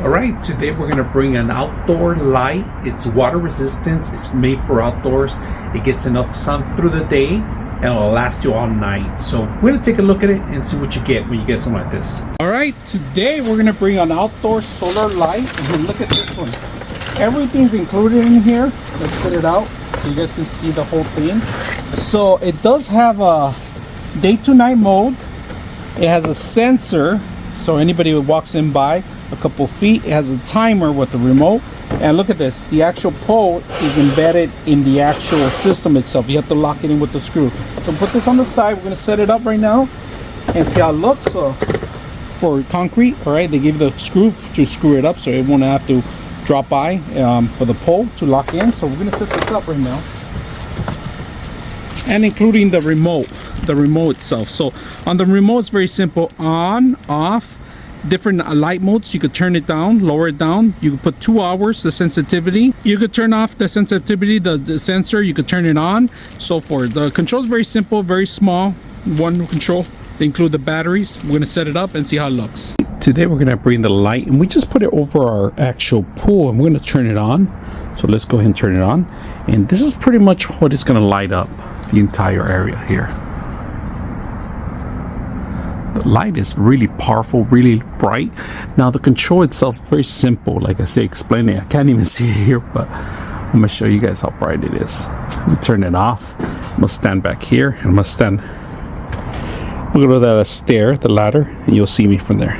All right, today we're gonna bring an outdoor light. It's water resistant, it's made for outdoors. It gets enough sun through the day and it'll last you all night. So we're gonna take a look at it and see what you get when you get something like this. All right, today we're gonna bring an outdoor solar light. And look at this one. Everything's included in here. Let's get it out so you guys can see the whole thing. So it does have a day to night mode. It has a sensor, so anybody who walks in by a couple feet, it has a timer with the remote. And look at this, the actual pole is embedded in the actual system itself. You have to lock it in with the screw. So put this on the side. We're going to set it up right now and see how it looks. So for concrete, all right, they give you the screw to screw it up so it won't have to drop by for the pole to lock in. So we're going to set this up right now, and including the remote itself. So on the remote, it's very simple: on, off, different light modes. You could turn it down, lower it down. You could put 2 hours, the sensitivity. You could turn off the sensitivity, the sensor. You could turn it on, so forth. The control is very simple, very small. One control. They include the batteries. We're going to set it up and see how it looks. Today we're going to bring the light, and we just put it over our actual pool, and we're going to turn it on. So let's go ahead and turn it on. And this is pretty much what it's going to light up the entire area here. The light is really powerful, really bright. Now the control itself is very simple. Like I say, explain it. I can't even see it here, but I'm going to show you guys how bright it is. Let me turn it off. I'm going to stand back here, and I'm going to go to the stair, the ladder, and you'll see me from there.